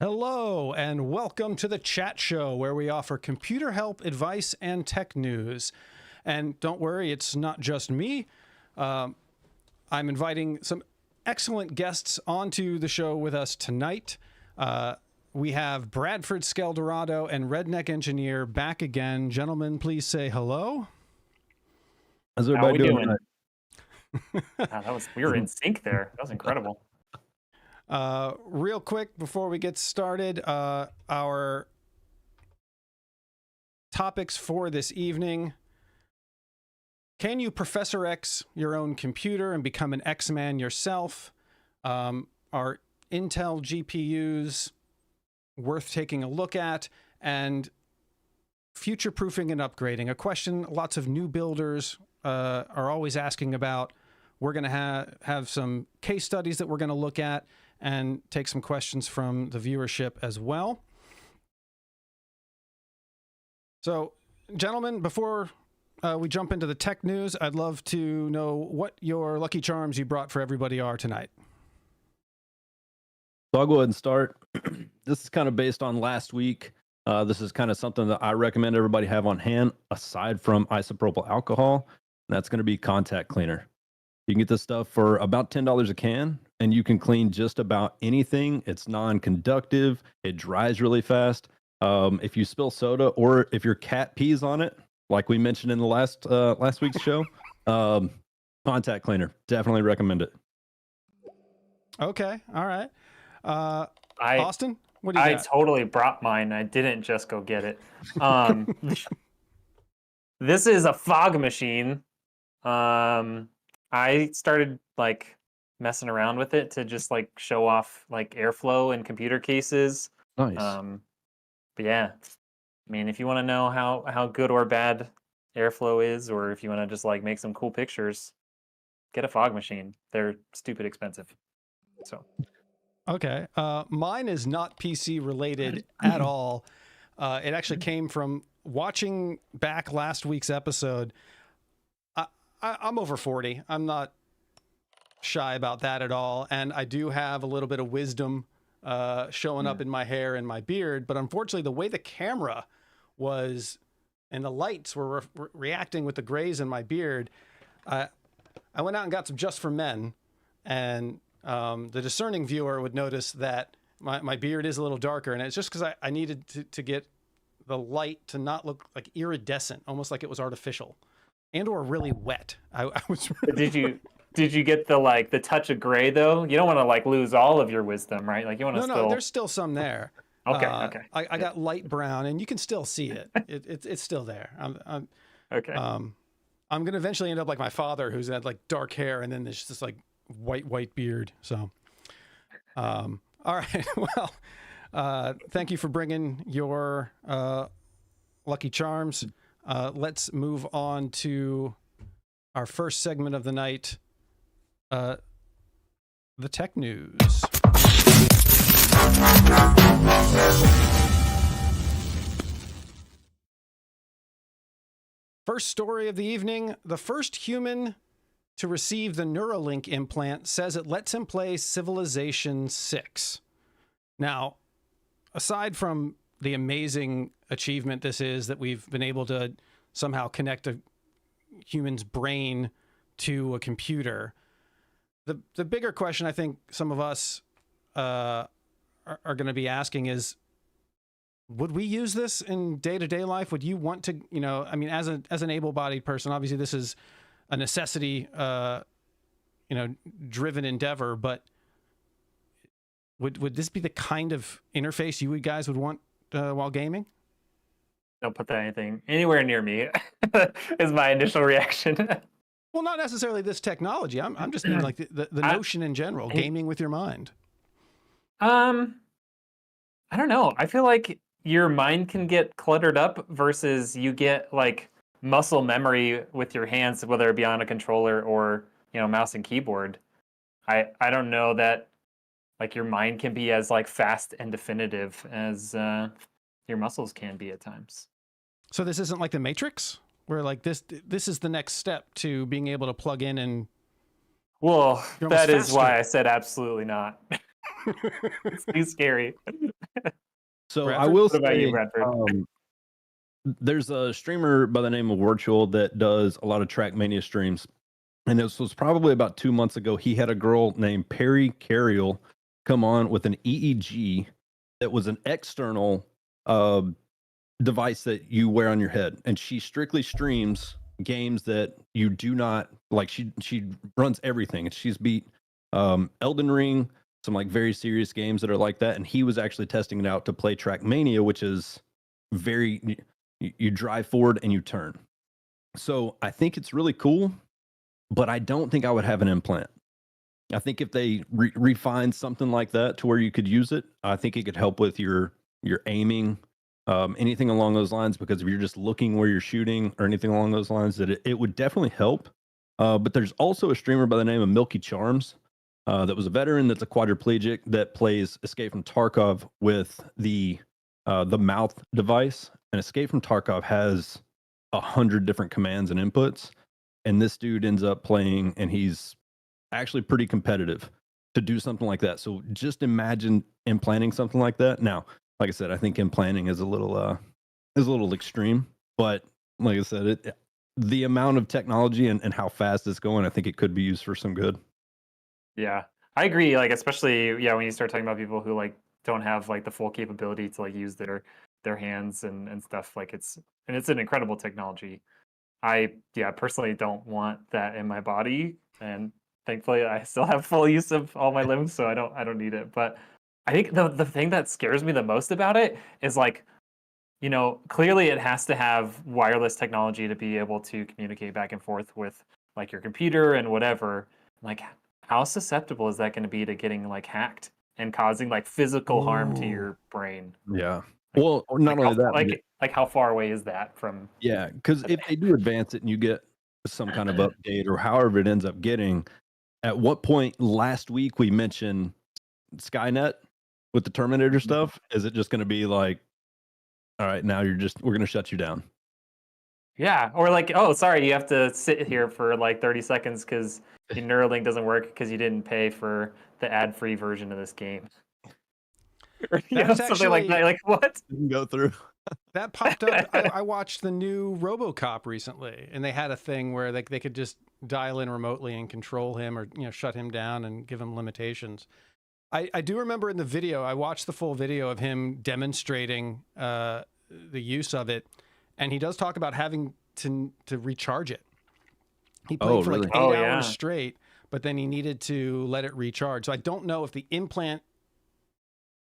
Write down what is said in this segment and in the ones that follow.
Hello and welcome to the Chat Show, where we offer computer help, advice, and tech news. And don't worry, it's not just me. I'm inviting some excellent guests onto the show with us tonight. We have Bradford Skeldorado and RedNek Engineer back again. Gentlemen, please say hello. How's everybody doing? Wow, we were in sync there. That was incredible. Real quick before we get started, our topics for this evening. Can you Professor X your own computer and become an X-Man yourself? Are Intel GPUs worth taking a look at? And future-proofing and upgrading, a question lots of new builders are always asking about. We're going to have some case studies that we're going to look at and take some questions from the viewership as well. So, gentlemen, before we jump into the tech news, I'd love to know what your lucky charms you brought for everybody are tonight. So I'll go ahead and start. This is kind of based on last week. This is kind of something that I recommend everybody have on hand, aside from isopropyl alcohol. And that's going to be contact cleaner. You can get this stuff for about $10 a can, and you can clean just about anything. It's non-conductive. It dries really fast. If you spill soda, or if your cat pees on it, like we mentioned in the last week's show, contact cleaner. Definitely recommend it. Okay, all right. Austin, what do you got? I totally brought mine. I didn't just go get it. This is a fog machine. I started like messing around with it to just like show off like airflow in computer cases. Nice. But yeah, I mean, if you want to know how good or bad airflow is, or if you want to just like make some cool pictures, get a fog machine. They're stupid expensive. So. Okay. Mine is not PC related at all. It actually came from watching back last week's episode. I'm over 40. I'm not shy about that at all. And I do have a little bit of wisdom showing up in my hair and my beard. But unfortunately, the way the camera was and the lights were reacting with the grays in my beard, I went out and got some Just for Men. And the discerning viewer would notice that my beard is a little darker. And it's just because I needed to get the light to not look like iridescent, almost like it was artificial. And or really wet. I was. Really Did you get the touch of gray though? You don't want to like lose all of your wisdom, right? Like you want to No, there's still some there. Okay, okay. I got light brown, and you can still see it. It's still there. Okay. I'm gonna eventually end up like my father, who's had like dark hair, and then there's this like white beard. So, all right. Well, thank you for bringing your lucky charms. Let's move on to our first segment of the night, the tech news. First story of the evening, the first human to receive the Neuralink implant says it lets him play Civilization 6. Now, aside from the amazing achievement this is that we've been able to somehow connect a human's brain to a computer, the bigger question I think some of us are going to be asking is, would we use this in day-to-day life? Would you want to, I mean, as an able-bodied person, obviously this is a necessity, driven endeavor, but would this be the kind of interface you guys would want while gaming? Don't put that anything anywhere near me is my initial reaction. Well, not necessarily this technology. I'm just meaning like the notion in general, gaming with your mind. I don't know. I feel like your mind can get cluttered up versus you get like muscle memory with your hands, whether it be on a controller or, mouse and keyboard. I don't know that like your mind can be as like fast and definitive as your muscles can be at times. So this isn't like the Matrix, where like this is the next step to being able to plug in and. Well, that is why I said absolutely not. It's too scary. So I Bradford? will What about you, say, Bradford? there's a streamer by the name of Virtual that does a lot of Trackmania streams. And this was probably about 2 months ago. He had a girl named Perry Carriel come on with an EEG that was an external device that you wear on your head. And she strictly streams games that you do not like. She runs everything. And she's beat Elden Ring, some like very serious games that are like that. And he was actually testing it out to play Trackmania, which is very, you drive forward and you turn. So I think it's really cool, but I don't think I would have an implant. I think if they refine something like that to where you could use it, I think it could help with your aiming, anything along those lines. Because if you're just looking where you're shooting or anything along those lines, that it would definitely help. But there's also a streamer by the name of Milky Charms that was a veteran that's a quadriplegic that plays Escape from Tarkov with the mouth device. And Escape from Tarkov has 100 different commands and inputs. And this dude ends up playing, and he's actually pretty competitive to do something like that. So just imagine implanting something like that. Now, like I said, I think implanting is a little extreme, but like I said, the amount of technology and how fast it's going, I think it could be used for some good. Yeah, I agree. Like, especially, yeah, when you start talking about people who like don't have like the full capability to like use their hands and stuff, like it's an incredible technology. I personally don't want that in my body, and thankfully I still have full use of all my limbs, so I don't need it. But I think the thing that scares me the most about it is like, clearly it has to have wireless technology to be able to communicate back and forth with like your computer and whatever. Like, how susceptible is that going to be to getting like hacked and causing like physical harm to your brain? Yeah. Well, not only that, Like how far away is that from? yeah, because if they do advance it and you get some kind of update or however it ends up getting, at what point last week we mentioned Skynet with the Terminator stuff? Is it just going to be like, all right, now we're going to shut you down? Yeah, or like, oh, sorry, you have to sit here for like 30 seconds because your Neuralink doesn't work because you didn't pay for the ad-free version of this game. Or, something like that. Like, what? Didn't go through. That popped up. I watched the new RoboCop recently, and they had a thing where they could just dial in remotely and control him, or shut him down and give him limitations. I do remember in the video, I watched the full video of him demonstrating the use of it, and he does talk about having to recharge it. He played for like 8 hours straight, but then he needed to let it recharge. So I don't know if the implant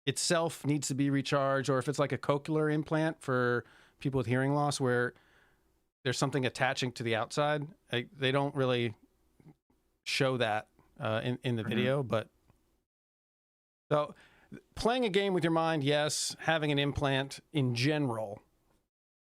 itself needs to be recharged, or if it's like a cochlear implant for people with hearing loss where there's something attaching to the outside. They don't really show that in the video, but so playing a game with your mind, yes. Having an implant in general,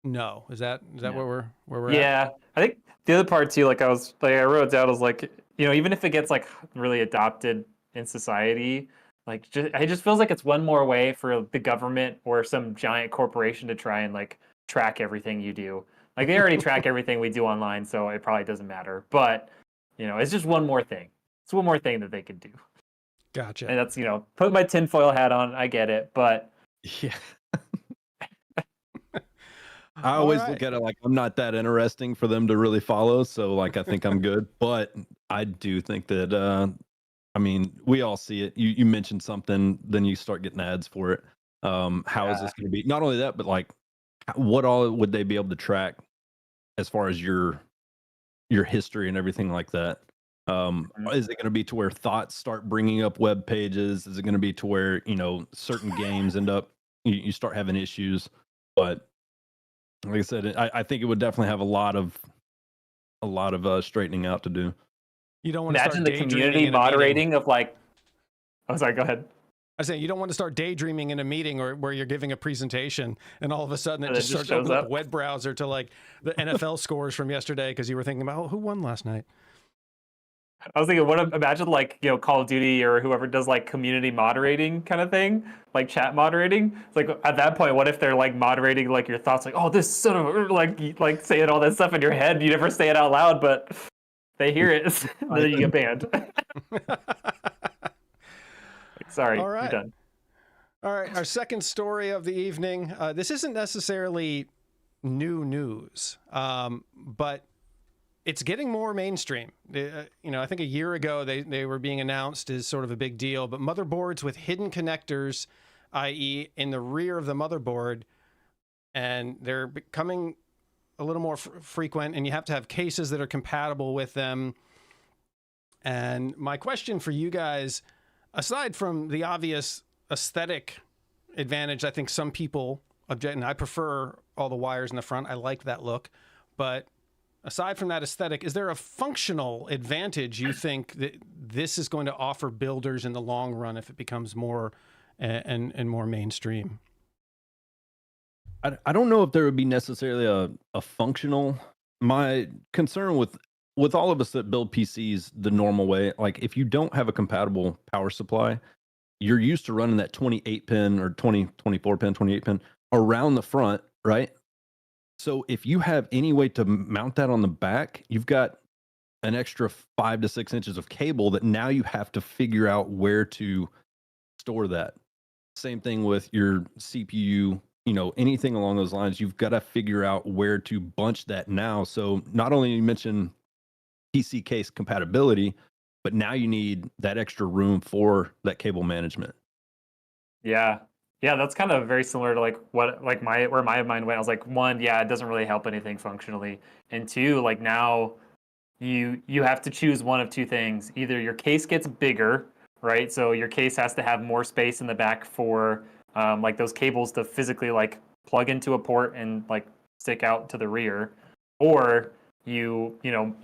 no. Is that where we're at? Yeah, I think the other part too, like I wrote down, was like, even if it gets like really adopted in society, like it just feels like it's one more way for the government or some giant corporation to try and like track everything you do. Like they already track everything we do online, so it probably doesn't matter. But it's just one more thing. It's one more thing that they could do. Gotcha. And that's put my tinfoil hat on. I get it, but yeah. I always look at it like I'm not that interesting for them to really follow, so like I think I'm good. But I do think that I mean, we all see it. You mentioned something, then you start getting ads for it. How is this going to be? Not only that, but like, what all would they be able to track as far as your history and everything like that? Is it going to be to where thoughts start bringing up web pages? Is it going to be to where certain games end up you start having issues? But like I said, I think it would definitely have a lot of straightening out to do. You don't want to imagine start the community moderating of like. Oh, sorry. Go ahead. I say you don't want to start daydreaming in a meeting or where you're giving a presentation, and all of a sudden it just starts opening up a web browser to like the NFL scores from yesterday because you were thinking about who won last night. I was thinking, imagine like Call of Duty or whoever does like community moderating kind of thing, like chat moderating. It's like at that point, what if they're like moderating like your thoughts, like, oh, this son of like saying all that stuff in your head, you never say it out loud, but they hear it, then you get banned. Sorry, All you're right. done. All right. Our second story of the evening. This isn't necessarily new news, but it's getting more mainstream. I think a year ago they were being announced as sort of a big deal, but motherboards with hidden connectors, i.e. in the rear of the motherboard, and they're becoming a little more frequent, and you have to have cases that are compatible with them. And my question for you guys, aside from the obvious aesthetic advantage, I think some people object, and I prefer all the wires in the front. I like that look. But aside from that aesthetic, is there a functional advantage you think that this is going to offer builders in the long run if it becomes more and more mainstream? I don't know if there would be necessarily a functional. My concern with all of us that build PCs the normal way, like if you don't have a compatible power supply, you're used to running that 28 pin or 24 pin, 28 pin around the front, right? So if you have any way to mount that on the back, you've got an extra 5 to 6 inches of cable that now you have to figure out where to store that. Same thing with your CPU, anything along those lines. You've got to figure out where to bunch that now. So not only you mentioned PC case compatibility, but now you need that extra room for that cable management. Yeah. Yeah, that's kind of very similar to where my mind went. I was like, one, yeah, it doesn't really help anything functionally. And two, like now you have to choose one of two things. Either your case gets bigger, right? So your case has to have more space in the back for like those cables to physically like plug into a port and like stick out to the rear, or you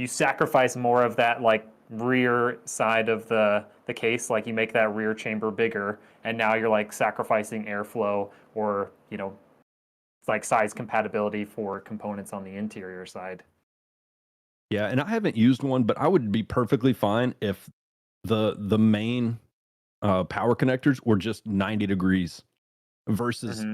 sacrifice more of that like rear side of the case, like you make that rear chamber bigger, and now you're like sacrificing airflow or like size compatibility for components on the interior side. Yeah, and I haven't used one, but I would be perfectly fine if the main power connectors were just 90 degrees versus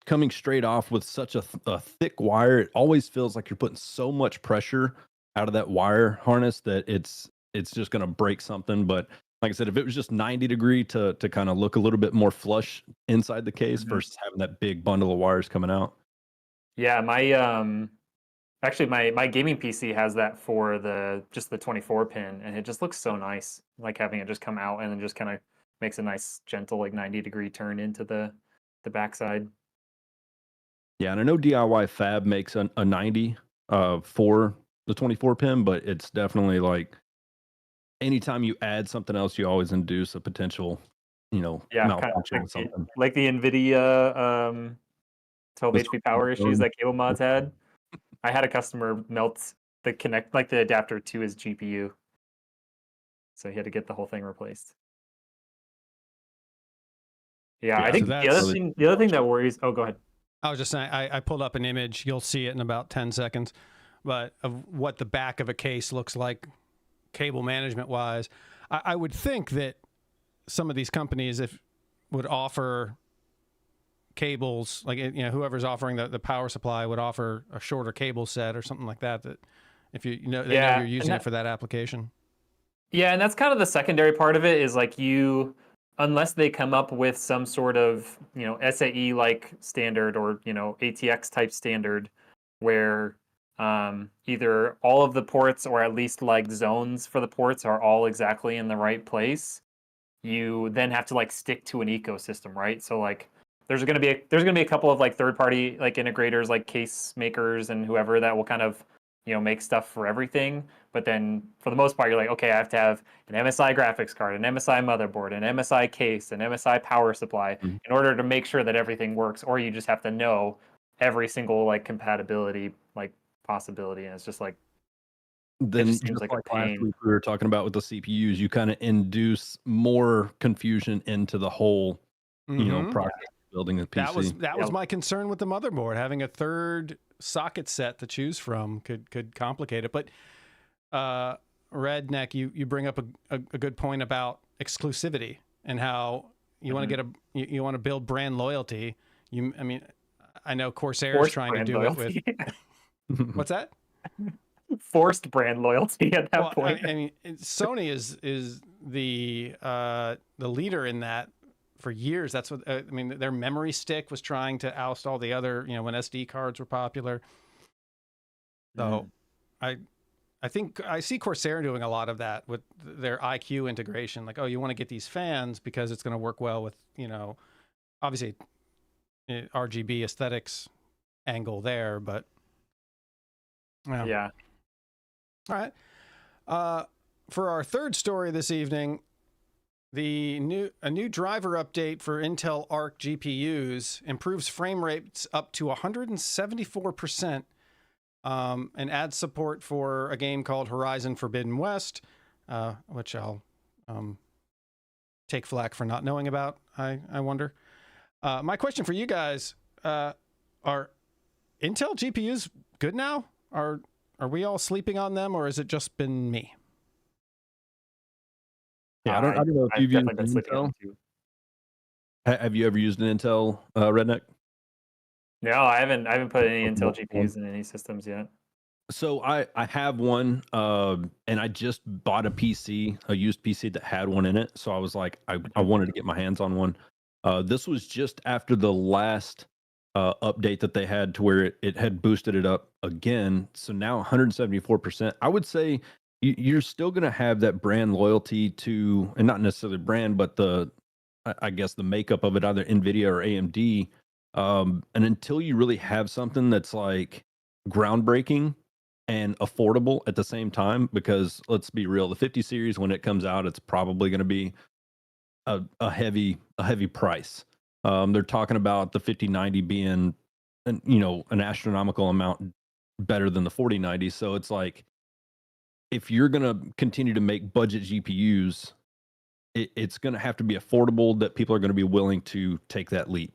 coming straight off with such a thick wire. It always feels like you're putting so much pressure out of that wire harness that it's just going to break something. But like I said, if it was just 90 degree to kind of look a little bit more flush inside the case versus having that big bundle of wires coming out. Yeah, my actually my gaming PC has that for just the 24 pin, and it just looks so nice, like having it just come out and then just kind of makes a nice gentle like 90-degree turn into the backside. Yeah, and I know DIY Fab makes a 90 for the 24 pin, but it's definitely like anytime you add something else, you always induce a potential, Yeah, kind of malfunction with something. like the NVIDIA 12 HP power issues that Cable Mods had. I had a customer melt the adapter to his GPU, so he had to get the whole thing replaced. Yeah, I so think that's the other thing that worries. Oh, go ahead. I was just saying, I pulled up an image. You'll see it in about 10 seconds, but of what the back of a case looks like cable management wise. I would think that some of these companies would offer cables, like, whoever's offering the power supply would offer a shorter cable set or something like that, that if they know you're using it for that application. Yeah, and that's kind of the secondary part of it is like unless they come up with some sort of, SAE like standard or, ATX type standard where either all of the ports or at least like zones for the ports are all exactly in the right place, you then have to like stick to an ecosystem, right? So like there's gonna be a couple of like third party like integrators, like case makers and whoever that will kind of make stuff for everything. But then for the most part, you're like, okay, I have to have an MSI graphics card, an MSI motherboard, an MSI case, an MSI power supply in order to make sure that everything works. Or you just have to know every single like compatibility like possibility, and it's just like Then it just seems just like a last pain. week we were talking about with the CPUs, you kind of induce more confusion into the whole, process of building a PC. That was my concern with the motherboard. Having a third socket set to choose from could complicate it. But RedNek, you bring up a good point about exclusivity and how you want to get you want to build brand loyalty. I know Corsair is trying to do loyalty. it with what's that? Forced brand loyalty at that point. I mean, Sony is the leader in that for years. That's what I mean. Their memory stick was trying to oust all the other, when SD cards were popular. So I think I see Corsair doing a lot of that with their IQ integration. Like, oh, you want to get these fans because it's going to work well with, obviously RGB aesthetics angle there, but Yeah. All right. For our third story this evening, a new driver update for Intel Arc GPUs improves frame rates up to 174%, and adds support for a game called Horizon Forbidden West, which I'll take flack for not knowing about, I wonder. My question for you guys, are Intel GPUs good now? Are we all sleeping on them, or has it just been me? Yeah, I don't know if I've you've used definitely been sleeping on Intel. them too. Have you ever used an Intel RedNek? No, I haven't put any Intel Multiple. GPUs in any systems yet. So I have one, and I just bought a PC, a used PC that had one in it. So I was like, I wanted to get my hands on one. This was just after the last update that they had, to where it had boosted it up again. So now 174%. I would say you're still going to have that brand loyalty to, and not necessarily brand, but I guess the makeup of it, either NVIDIA or AMD. And until you really have something that's like groundbreaking and affordable at the same time, because let's be real, the 50 series, when it comes out, it's probably going to be a heavy price. They're talking about the 5090 being an astronomical amount better than the 4090. So it's like, if you're going to continue to make budget GPUs, it's going to have to be affordable, that people are going to be willing to take that leap.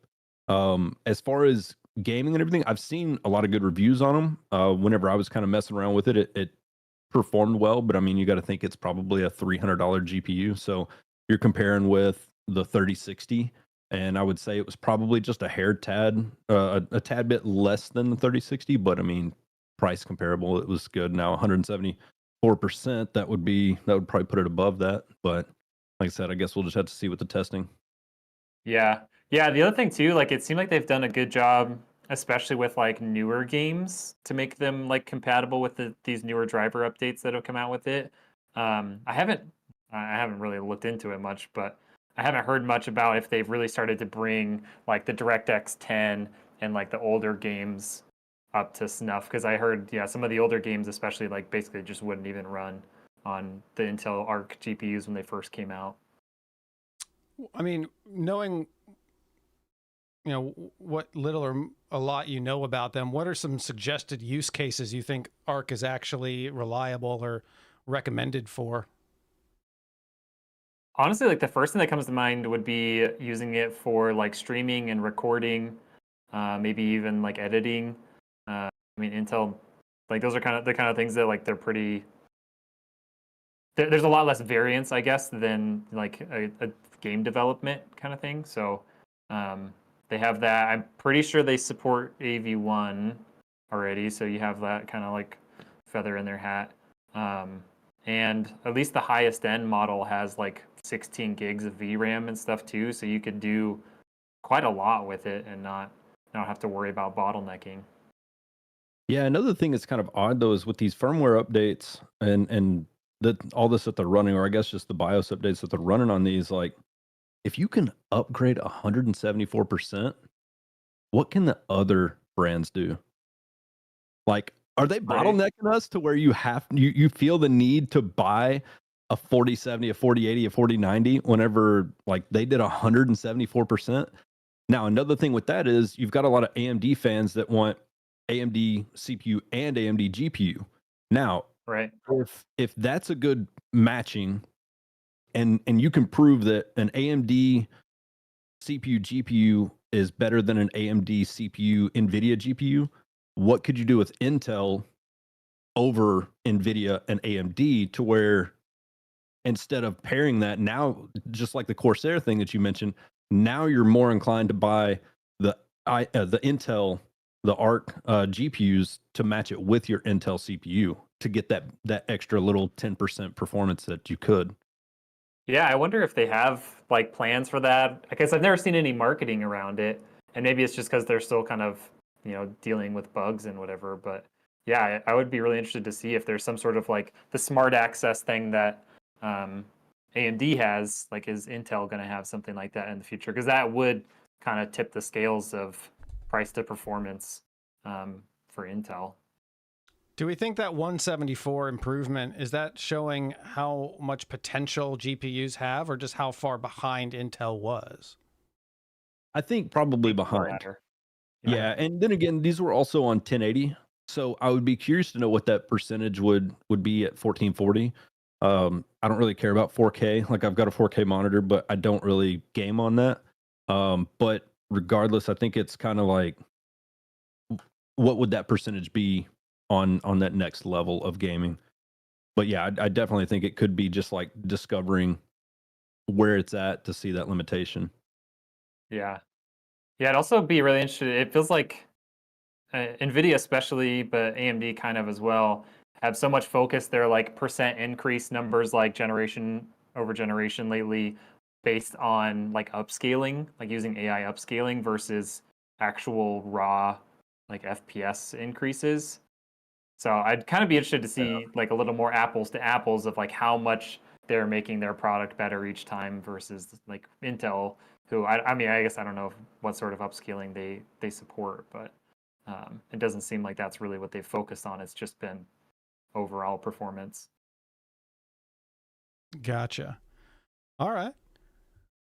As far as gaming and everything, I've seen a lot of good reviews on them. Whenever I was kind of messing around with it, it performed well, but I mean, you got to think it's probably a $300 GPU. So you're comparing with the 3060, and I would say it was probably just a tad bit less than the 3060, but I mean, price comparable, it was good. Now 174%, that would probably put it above that. But like I said, I guess we'll just have to see with the testing. Yeah. Yeah, the other thing too, like it seemed like they've done a good job, especially with like newer games, to make them like compatible with these newer driver updates that have come out with it. I haven't really looked into it much, but I haven't heard much about if they've really started to bring like the DirectX 10 and like the older games up to snuff. Because I heard, some of the older games, especially, like basically just wouldn't even run on the Intel Arc GPUs when they first came out. I mean, knowing what little or a lot you know about them, what are some suggested use cases you think Arc is actually reliable or recommended for? Honestly, like the first thing that comes to mind would be using it for like streaming and recording, maybe even like editing. I mean, Intel, like those are kind of the kind of things that like they're pretty. There's a lot less variance, I guess, than like a game development kind of thing. So they have that. I'm pretty sure they support AV1 already, so you have that kind of like feather in their hat. And at least the highest end model has like 16 gigs of VRAM and stuff too, so you could do quite a lot with it and not have to worry about bottlenecking. Yeah, another thing that's kind of odd though is with these firmware updates and all this that they're running, or I guess just the BIOS updates that they're running on these, like if you can upgrade 174%, what can the other brands do? Like, are they bottlenecking us to where you feel the need to buy a 4070, a 4080, a 4090 whenever like they did 174%? Now, another thing with that is you've got a lot of AMD fans that want AMD CPU and AMD GPU. Now, Right. if that's a good matching, and you can prove that an AMD CPU GPU is better than an AMD CPU NVIDIA GPU, what could you do with Intel over NVIDIA and AMD to where instead of pairing that, now just like the Corsair thing that you mentioned, now you're more inclined to buy the Intel, the Arc GPUs to match it with your Intel CPU to get that extra little 10% performance that you could. Yeah, I wonder if they have like plans for that. I guess I've never seen any marketing around it, and maybe it's just because they're still kind of, dealing with bugs and whatever. But yeah, I would be really interested to see if there's some sort of like the smart access thing that AMD has. Like, is Intel going to have something like that in the future? Because that would kind of tip the scales of price to performance for Intel. Do we think that 174 improvement, is that showing how much potential GPUs have or just how far behind Intel was? I think probably The behind. latter. Yeah, and then again, these were also on 1080, so I would be curious to know what that percentage would be at 1440. I don't really care about 4K. Like, I've got a 4K monitor, but I don't really game on that. But regardless, I think it's kind of like, what would that percentage be on that next level of gaming? But yeah, I definitely think it could be just like discovering where it's at to see that limitation. Yeah. Yeah, I'd also be really interested. It feels like NVIDIA especially, but AMD kind of as well, have so much focus. Their like percent increase numbers, like generation over generation lately, based on like upscaling, like using AI upscaling versus actual raw like FPS increases. So I'd kind of be interested to see like a little more apples to apples of like how much they're making their product better each time versus like Intel, who I mean, I guess I don't know what sort of upscaling they support, but it doesn't seem like that's really what they've focused on. It's just been overall performance. Gotcha. All right.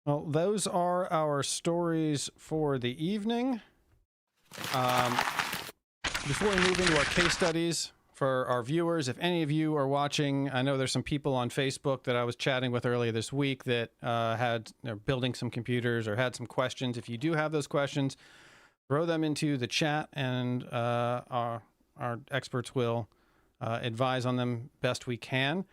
Well, those are our stories for the evening. Before we move into our case studies for our viewers, if any of you are watching, I know there's some people on Facebook that I was chatting with earlier this week that they're building some computers or had some questions. If you do have those questions, throw them into the chat, and our experts will advise on them best we can.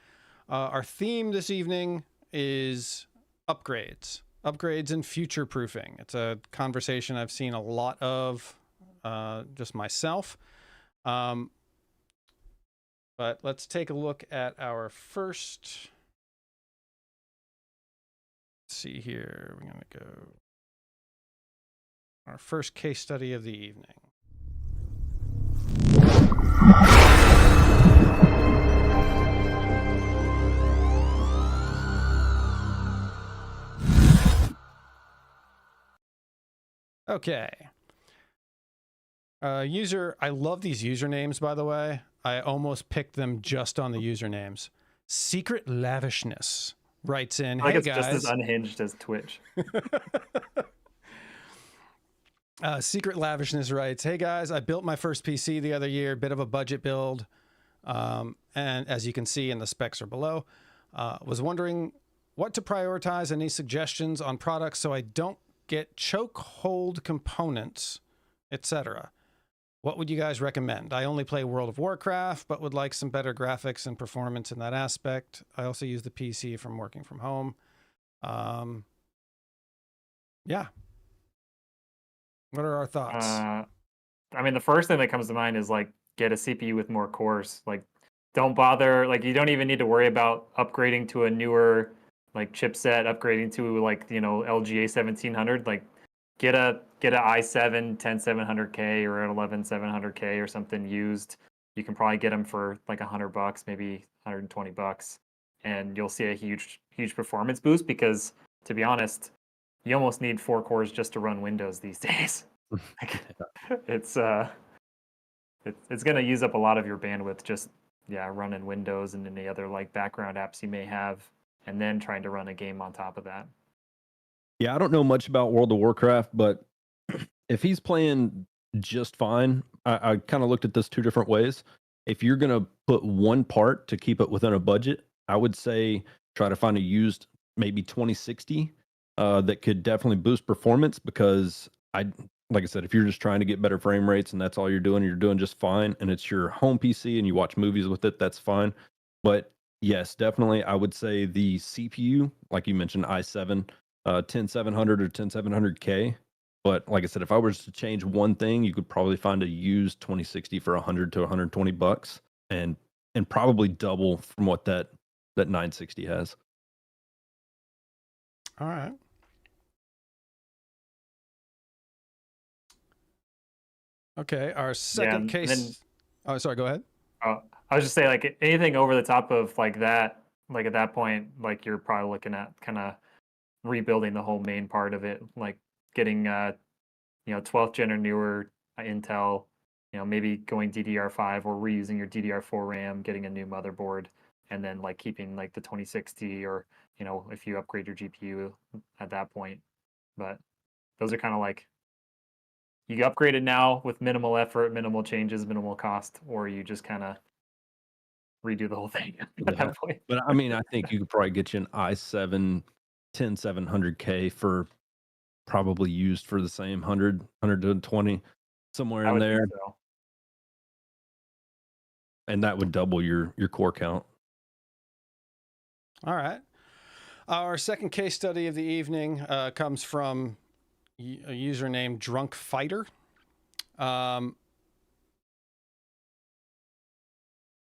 Our theme this evening is upgrades and future proofing. It's a conversation I've seen a lot of just myself. But let's take a look at our first. Let's see here. We're going to go. Our first case study of the evening. Okay. User, I love these usernames, by the way. I almost picked them just on the usernames. Secret Lavishness writes in, Like, hey it's guys. just as unhinged as Twitch. Secret Lavishness writes, hey guys, I built my first PC the other year, bit of a budget build. And as you can see, and the specs are below, was wondering what to prioritize, any suggestions on products so I don't get chokehold components, etc. What would you guys recommend? I only play World of Warcraft, but would like some better graphics and performance in that aspect. I also use the PC from working from home. Yeah. What are our thoughts? I mean, the first thing that comes to mind is like get a CPU with more cores. Like, don't bother. Like, you don't even need to worry about upgrading to a newer like chipset, upgrading to like LGA 1700. Like, get a i7 10700K or an 11700K or something used. You can probably get them for like $100, maybe $120, and you'll see a huge performance boost. Because to be honest, you almost need 4 cores just to run Windows these days. Like, it's going to use up a lot of your bandwidth just running Windows and any other like background apps you may have, and then trying to run a game on top of that. Yeah, I don't know much about World of Warcraft, but if he's playing just fine, I kind of looked at this 2 different ways. If you're going to put one part to keep it within a budget, I would say try to find a used maybe 2060 that could definitely boost performance, because like I said, if you're just trying to get better frame rates and that's all you're doing just fine, and it's your home PC and you watch movies with it, that's fine. But yes, definitely, I would say the CPU, like you mentioned, i7, 10700 or 10700K. But like I said, if I was to change one thing, you could probably find a used 2060 for 100 to 120 bucks, and probably double from what that 960 has. All right. Okay, our second and case. then Oh, sorry. Go ahead. I was just saying, like anything over the top of like that, like at that point, like you're probably looking at kind of rebuilding the whole main part of it, like getting 12th gen or newer Intel, maybe going DDR5 or reusing your DDR4 RAM, getting a new motherboard, and then like keeping like the 2060 or if you upgrade your GPU at that point. But those are kind of like you upgrade it now with minimal effort, minimal changes, minimal cost, or you just kind of redo the whole thing at Yeah. that point. But I mean, I think you could probably get you an i7 10700K for probably used for the same 120, somewhere I in would there. think so. And that would double your core count. All right. Our second case study of the evening comes from a user named Drunk Fighter.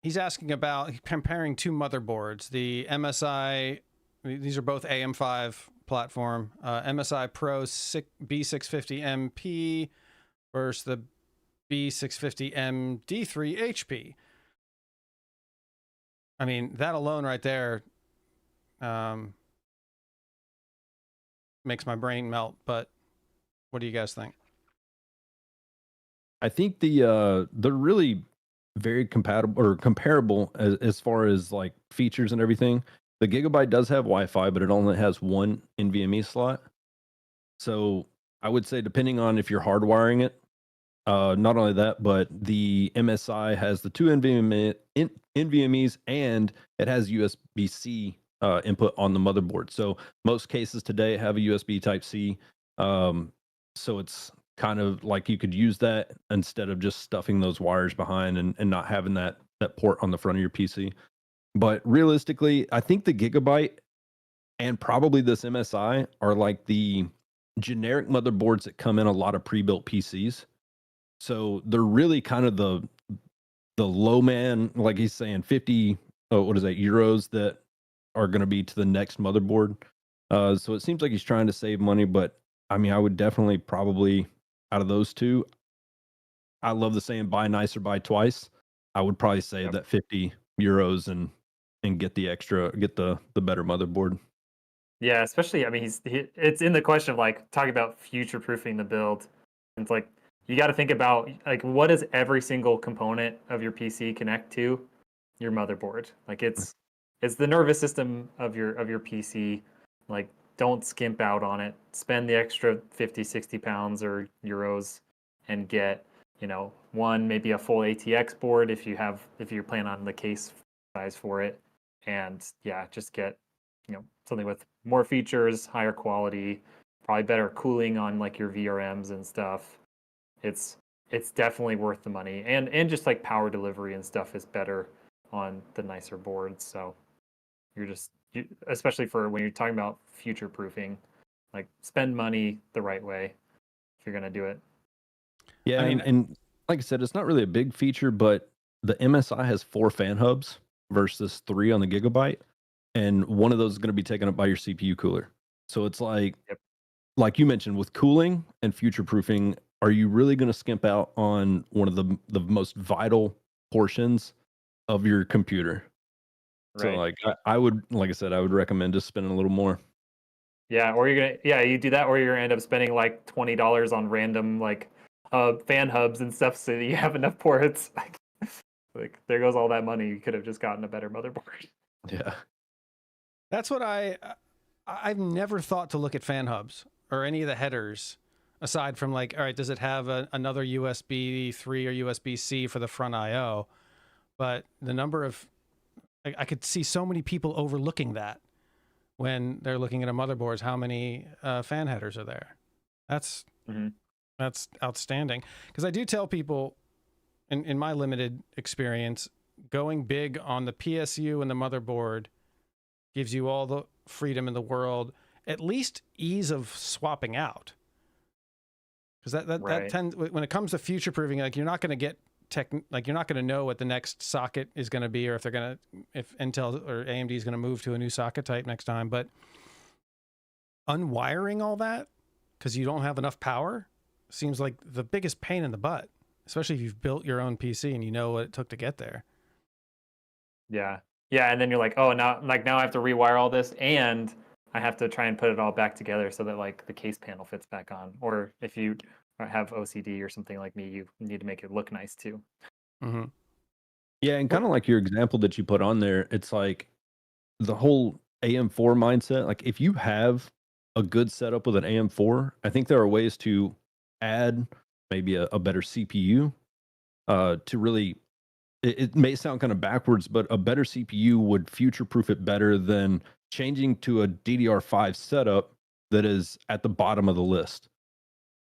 He's asking about comparing two motherboards, the MSI, these are both AM5 platform, MSI Pro B650MP versus the B650M D3 HP. I mean, that alone right there makes my brain melt, but what do you guys think? I think they're really very compatible or comparable as far as like features and everything. The Gigabyte does have Wi-Fi, but it only has one NVMe slot. So I would say, depending on if you're hardwiring it, not only that, but the MSI has the two NVMEs and it has USB-C input on the motherboard. So most cases today have a USB Type-C. So it's kind of like you could use that instead of just stuffing those wires behind and not having that port on the front of your PC. But realistically, I think the Gigabyte and probably this MSI are like the generic motherboards that come in a lot of pre-built PCs. So they're really kind of the low man, like he's saying, 50, what is that, euros that are going to be to the next motherboard. So it seems like he's trying to save money, but I mean, I would definitely probably, out of those two, I love the saying buy nice or buy twice. I would probably save that 50 euros and get the extra, get the better motherboard. Yeah, especially I mean it's in the question of like talking about future proofing the build. It's like you got to think about like what does every single component of your PC connect to? Your motherboard. Like it's the nervous system of your PC. Like don't skimp out on it. Spend the extra 50, 60 pounds or euros and get, one maybe a full ATX board if you're planning on the case size for it. And yeah, just get something with more features, higher quality, probably better cooling on like your VRMs and stuff. It's definitely worth the money, and just like power delivery and stuff is better on the nicer boards. So especially for when you're talking about future proofing, like spend money the right way if you're gonna do it. Yeah, I mean, and like I said, it's not really a big feature, but the MSI has 4 fan hubs versus 3 on the Gigabyte, and one of those is going to be taken up by your CPU cooler. So it's like, Yep. like you mentioned, with cooling and future proofing, are you really going to skimp out on one of the most vital portions of your computer? So Right. like I would, like I said, I would recommend just spending a little more. Yeah, or you do that, or you're gonna end up spending like $20 on random like fan hubs and stuff so that you have enough ports. Like there goes all that money. You could have just gotten a better motherboard. Yeah. that's what I've never thought to look at fan hubs or any of the headers aside from like, all right, does it have another USB 3 or USB-C for the front IO? But the number of, I could see so many people overlooking that when they're looking at a motherboard, how many fan headers are there? That's outstanding. Because I do tell people in my limited experience, going big on the PSU and the motherboard gives you all the freedom in the world, at least ease of swapping out. Because that tends, when it comes to future proofing, like you're not going to get you're not going to know what the next socket is going to be, or if if Intel or AMD is going to move to a new socket type next time. But unwiring all that because you don't have enough power seems like the biggest pain in the butt, especially if you've built your own PC and you know what it took to get there. Yeah. Yeah, and then you're like, oh, now I have to rewire all this, and I have to try and put it all back together so that like the case panel fits back on. Or if you have OCD or something like me, you need to make it look nice too. Mm-hmm. Yeah, and kind of like your example that you put on there, it's like the whole AM4 mindset. Like if you have a good setup with an AM4, I think there are ways to add maybe a better CPU to really. It may sound kind of backwards, but a better CPU would future-proof it better than changing to a DDR5 setup that is at the bottom of the list.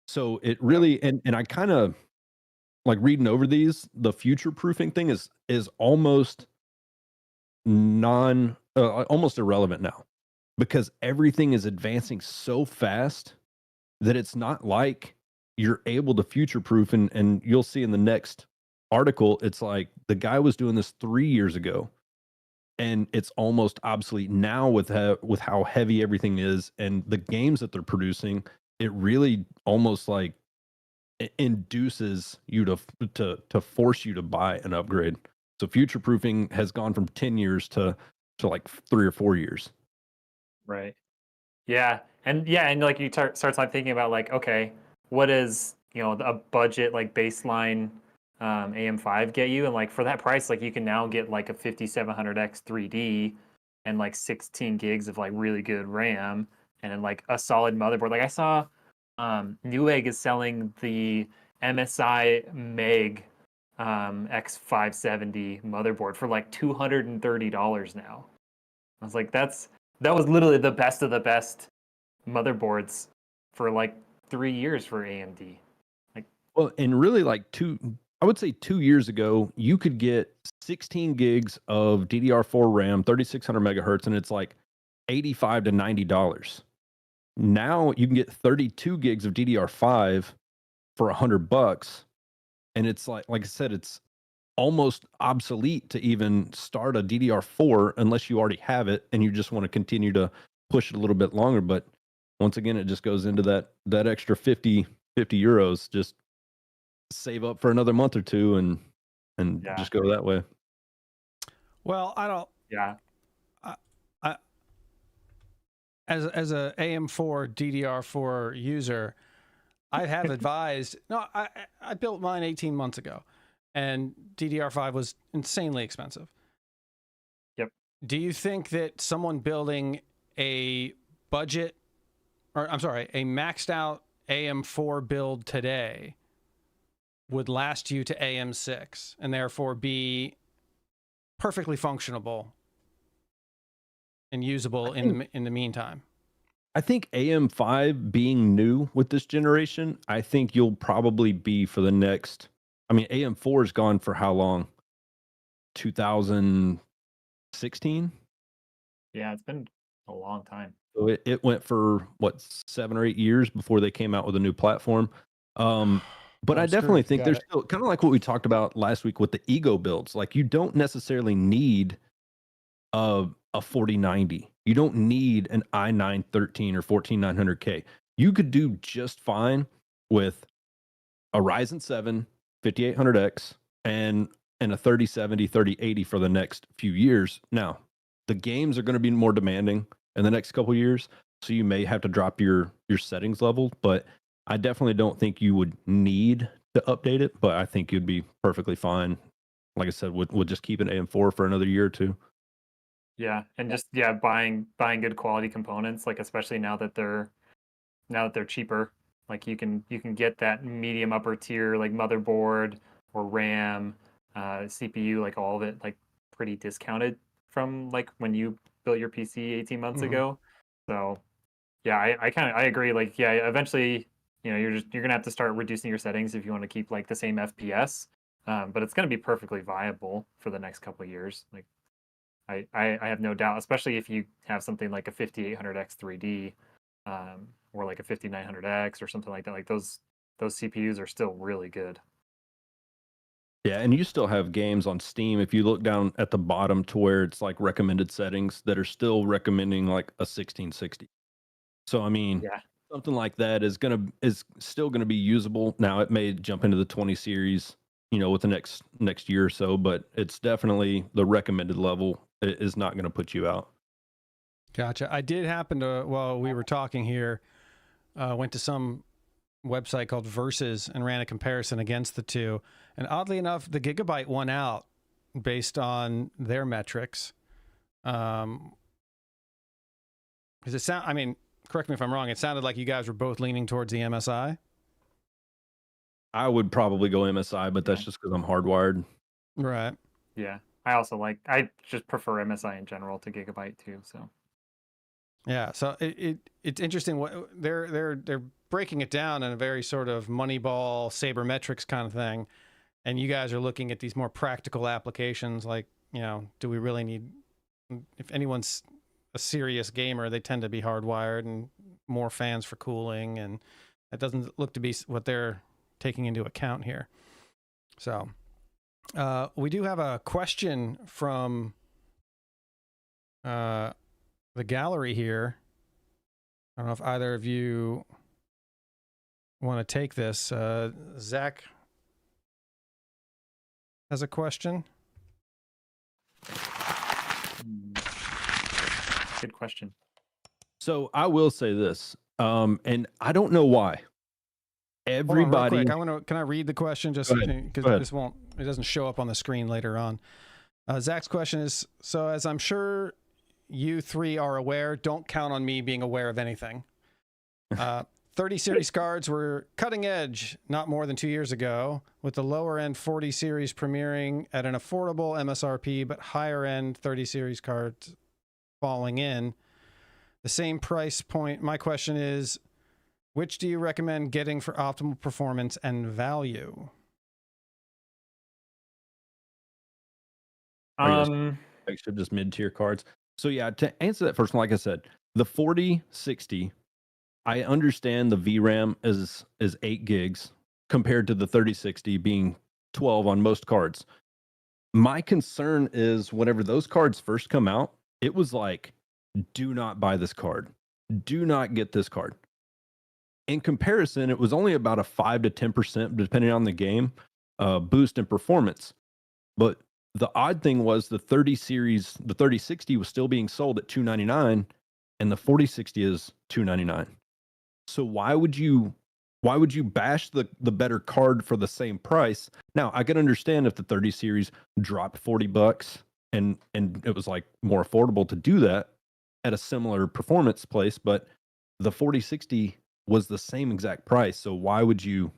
So it really, and I kind of like reading over these, the future-proofing thing is almost almost irrelevant now because everything is advancing so fast that it's not like you're able to future-proof, and you'll see in the next article, it's like the guy was doing this 3 years ago and it's almost obsolete now with how heavy everything is and the games that they're producing. It really almost like induces you to force you to buy an upgrade. So future proofing has gone from 10 years to like 3 or 4 years. Right. Yeah. And like you start like thinking about like, okay, what is, a budget like baseline AM5 get you? And like for that price, like you can now get like a 5700X 3D and like 16 gigs of like really good RAM and then like a solid motherboard. Like I saw Newegg is selling the MSI Meg X570 motherboard for like $230 now. I was like, that was literally the best of the best motherboards for like 3 years for AMD. Like, well, and really like I would say 2 years ago, you could get 16 gigs of DDR4 RAM, 3600 megahertz, and it's like $85 to $90. Now you can get 32 gigs of DDR5 for $100, and it's like I said, it's almost obsolete to even start a DDR4 unless you already have it and you just want to continue to push it a little bit longer. But once again, it just goes into that extra 50 euros. Just save up for another month or two and just go that way. Well, I don't. Yeah. As a AM4 DDR4 user, I have advised. No, I built mine 18 months ago, and DDR5 was insanely expensive. Yep. Do you think that someone building a budget, or I'm sorry, a maxed out AM4 build today would last you to AM6 and therefore be perfectly functionable and usable in the meantime? I think AM5 being new with this generation, I think you'll probably be for the next. I mean, AM4 is gone for how long? 2016? Yeah, it's been a long time. So it went for what, 7 or 8 years before they came out with a new platform. But I definitely think there's still kind of like what we talked about last week with the ego builds. Like you don't necessarily need a 4090. You don't need an i9-13 or 14900K. You could do just fine with a Ryzen 7 5800X and a 3070, 3080 for the next few years. Now, the games are going to be more demanding in the next couple of years, so you may have to drop your settings level, but I definitely don't think you would need to update it, but I think you'd be perfectly fine. Like I said, we'll just keep an AM4 for another year or two. Yeah, and just buying good quality components, like especially now that they're cheaper. Like you can get that medium upper tier like motherboard or RAM, CPU, like all of it like pretty discounted from like when you built your PC 18 months ago. So yeah, I agree. Like eventually, you're gonna have to start reducing your settings if you want to keep like the same FPS. But it's gonna be perfectly viable for the next couple of years. Like I have no doubt, especially if you have something like a 5800X 3D, or like a 5900X or something like that. Like those CPUs are still really good. Yeah, and you still have games on Steam. If you look down at the bottom to where it's like recommended settings that are still recommending like a 1660. So I mean, Yeah. something like that is still gonna be usable. Now it may jump into the 20 series, with the next year or so, but it's definitely the recommended level is not gonna put you out. Gotcha. I did happen to, while we were talking here, went to some website called Versus and ran a comparison against the two. And oddly enough, the Gigabyte won out based on their metrics. Because I mean, correct me if I'm wrong, it sounded like you guys were both leaning towards the MSI. I would probably go MSI, but that's just because I'm hardwired. Right. Yeah. I just prefer MSI in general to Gigabyte too. So Yeah. So it's interesting what they're breaking it down in a very sort of Moneyball sabermetrics kind of thing. And you guys are looking at these more practical applications like, do we really need, if anyone's a serious gamer, they tend to be hardwired and more fans for cooling. And that doesn't look to be what they're taking into account here. So we do have a question from the gallery here. I don't know if either of you want to take this. Zach has a question. good question. So I will say this, and I don't know why. Everybody, Hold on, real quick. Can I read the question just because it doesn't show up on the screen later on. Zach's question is, so as I'm sure you three are aware, don't count on me being aware of anything. 30 series cards were cutting edge not more than 2 years ago, with the lower end 40 series premiering at an affordable MSRP, but higher end 30 series cards falling in the same price point. My question is, which do you recommend getting for optimal performance and value? Just mid-tier cards. So yeah, to answer that first one, like I said, the 4060, I understand the VRAM is 8 gigs compared to the 3060 being 12 on most cards. My concern is whenever those cards first come out, it was like, do not buy this card. Do not get this card. In comparison, it was only about a 5 to 10%, depending on the game, boost in performance. But the odd thing was the 3060 was still being sold at $299, and the 4060 is $299. So why would you bash the better card for the same price? Now I can understand if the 30 series dropped $40 and it was like more affordable to do that at a similar performance place, but the 4060 was the same exact price. So why would you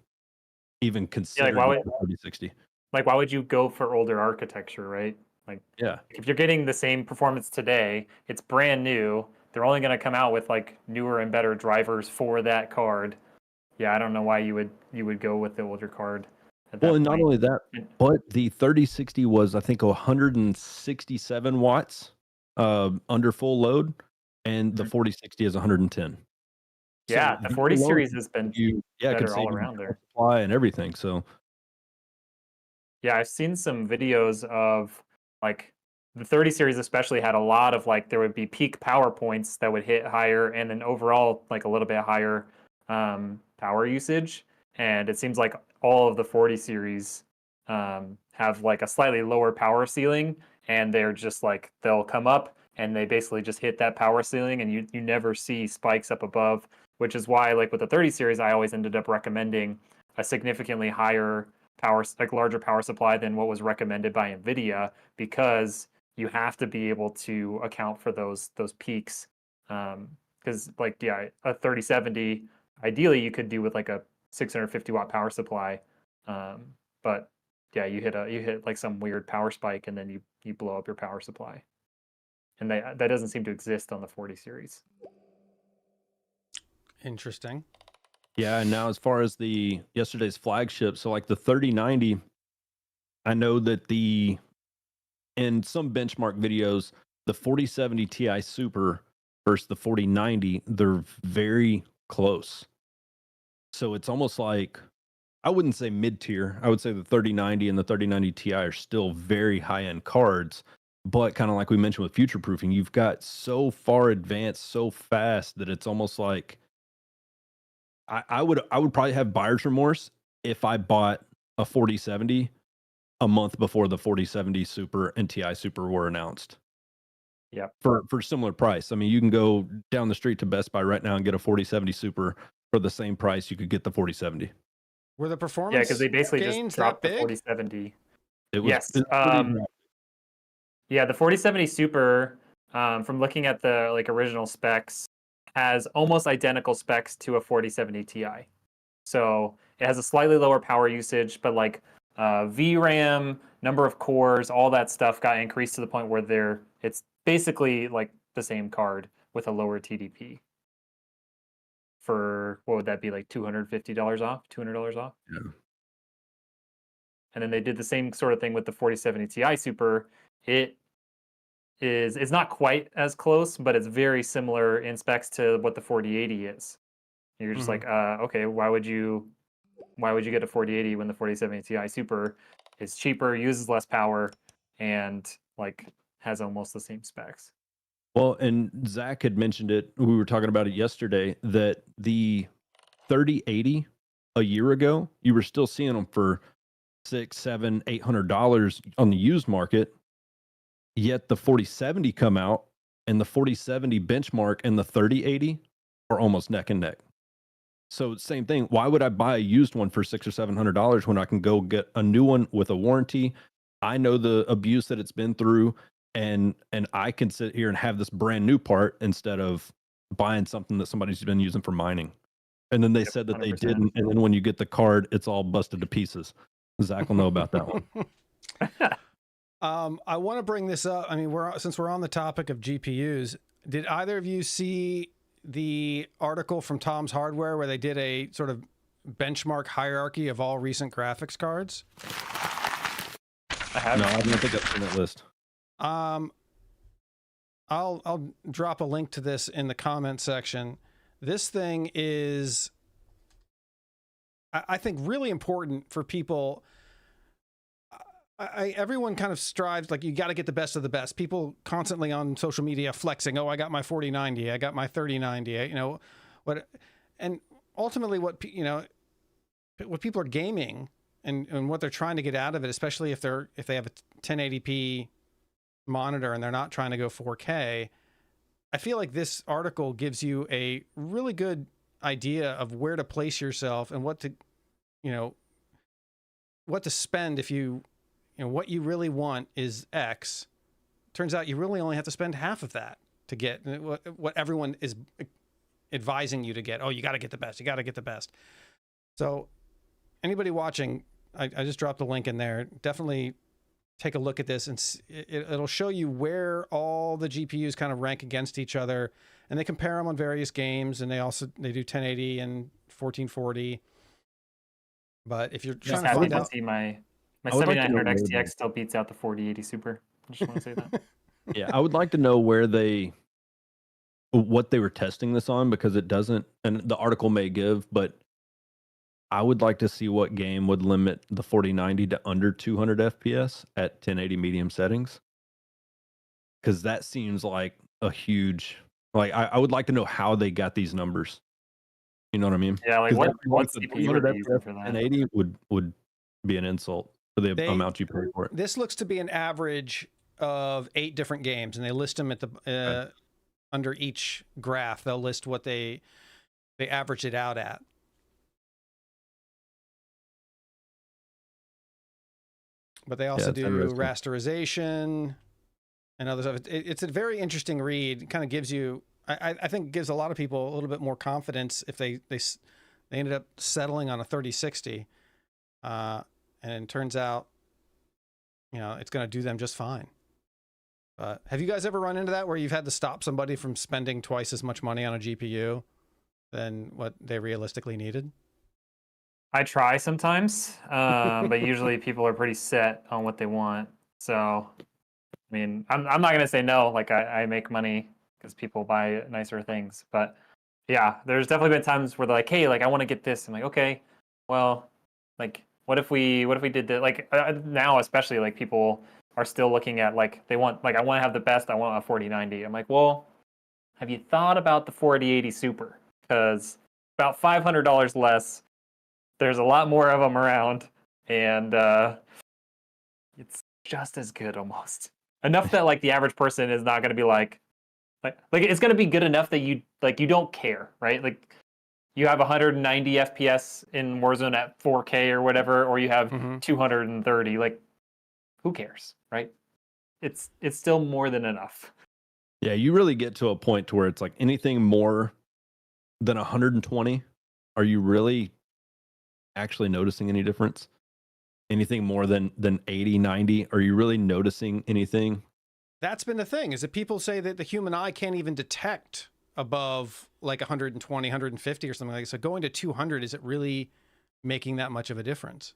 even consider the 3060? Like, why would you go for older architecture, right? Like, yeah, if you're getting the same performance today, it's brand new. They're only going to come out with like newer and better drivers for that card. Yeah, I don't know why you would go with the older card. Well, and not only that, but the 3060 was, I think, 167 watts under full load, and the 4060 is 110. Yeah, so the 40 series has been better all around there. Supply and everything. So yeah, I've seen some videos of like the 30 series especially had a lot of like there would be peak power points that would hit higher and then overall like a little bit higher power usage. And it seems like all of the 40 series have like a slightly lower power ceiling, and they're just like they'll come up and they basically just hit that power ceiling, and you never see spikes up above, which is why like with the 30 series I always ended up recommending a significantly higher power, like larger power supply than what was recommended by NVIDIA, because you have to be able to account for those peaks. Because like a 3070 ideally you could do with like a 650 watt power supply, but yeah, you hit like some weird power spike and then you blow up your power supply, and that doesn't seem to exist on the 40 series. Interesting. yeah, and now as far as the yesterday's flagship, so like the 3090, I know that in some benchmark videos, the 4070 Ti Super versus the 4090, they're very close. So it's almost like, I wouldn't say mid-tier. I would say the 3090 and the 3090 Ti are still very high-end cards, But kind of like we mentioned with future proofing, you've got so far advanced so fast that it's almost like I would probably have buyer's remorse if I bought a 4070 a month before the 4070 Super and Ti Super were announced. Yep. For similar price. I mean, you can go down the street to Best Buy right now and get a 4070 Super for the same price you could get the 4070. Were the Yeah, performance because they basically just gains dropped that the big? 4070. It was Yes. it's pretty Yeah, the 4070 Super, from looking at the like original specs, has almost identical specs to a 4070 Ti. So it has a slightly lower power usage, but like VRAM, number of cores, all that stuff got increased to the point where it's basically like the same card with a lower TDP. For what would that be, like $250 off, $200 off? Yeah. And then they did the same sort of thing with the 4070 Ti Super. It's not quite as close, but it's very similar in specs to what the 4080 is. You're just like, okay, why would you get a 4080 when the 4070 Ti Super is cheaper, uses less power, and like has almost the same specs? Well, and Zach had mentioned it. We were talking about it yesterday that the 3080 a year ago, you were still seeing them for $600, $700, $800 on the used market. Yet the 4070 come out and the 4070 benchmark and the 3080 are almost neck and neck. So same thing. Why would I buy a used one for $600 or $700 when I can go get a new one with a warranty? I know the abuse that it's been through, and I can sit here and have this brand new part instead of buying something that somebody's been using for mining. And then they Yep, said that they 100%. didn't, and then when you get the card, it's all busted to pieces. Zach will know about that one. I want to bring this up. I mean, since we're on the topic of GPUs, did either of you see the article from Tom's Hardware where they did a sort of benchmark hierarchy of all recent graphics cards? I have. No, I don't think I've seen that list. I'll drop a link to this in the comment section. This thing is, I think, really important for people. Everyone kind of strives, like, you got to get the best of the best. People constantly on social media flexing, oh, I got my 4090, I got my 3090, you know, and ultimately what people are gaming and what they're trying to get out of it, especially if they have a 1080p monitor and they're not trying to go 4K. I feel like this article gives you a really good idea of where to place yourself and what to spend if what you really want is X. Turns out you really only have to spend half of that to get what everyone is advising you to get. Oh, you got to get the best. You got to get the best. So anybody watching, I just dropped a link in there. Definitely take a look at this, and it'll show you where all the GPUs kind of rank against each other, and they compare them on various games, and they do 1080 and 1440. But if you're trying to find out, see my I would like to know 7900 where XTX still beats out the 4080 Super. I just want to say that. Yeah, I would like to know what they were testing this on, because it doesn't, and the article may give, but I would like to see what game would limit the 4090 to under 200 FPS at 1080 medium settings. Because that seems like a huge, like, I would like to know how they got these numbers. You know what I mean? Yeah, like 'Cause what the CPU are they using for that? 1080 would be an insult for the amount you pay for it. This looks to be an average of 8 different games, and they list them at the under each graph. They'll list what they average it out at. But they also do rasterization and other stuff. It's a very interesting read. It kind of gives you, I think, gives a lot of people a little bit more confidence if they ended up settling on a 3060, and it turns out, it's going to do them just fine. But have you guys ever run into that where you've had to stop somebody from spending twice as much money on a GPU than what they realistically needed? I try sometimes, but usually people are pretty set on what they want. So, I mean, I'm not gonna say no. Like, I make money because people buy nicer things. But yeah, there's definitely been times where they're like, hey, like, I want to get this. I'm like, okay, well, like, what if we did that? Like, now especially, like, people are still looking at like, they want, like, I want to have the best, I want a 4090. I'm like, well, have you thought about the 4080 Super? Because about $500 less, there's a lot more of them around, and it's just as good almost. Enough that like the average person is not going to be like it's going to be good enough that you don't care, right? Like you have 190 FPS in Warzone at 4K or whatever, or you have 230. Like, who cares, right? It's still more than enough. Yeah, you really get to a point to where it's like anything more than 120, are you really actually noticing any difference? Anything more than 80, 90, are you really noticing anything? That's been the thing, is that people say that the human eye can't even detect above like 120, 150 or something like that. So going to 200, is it really making that much of a difference?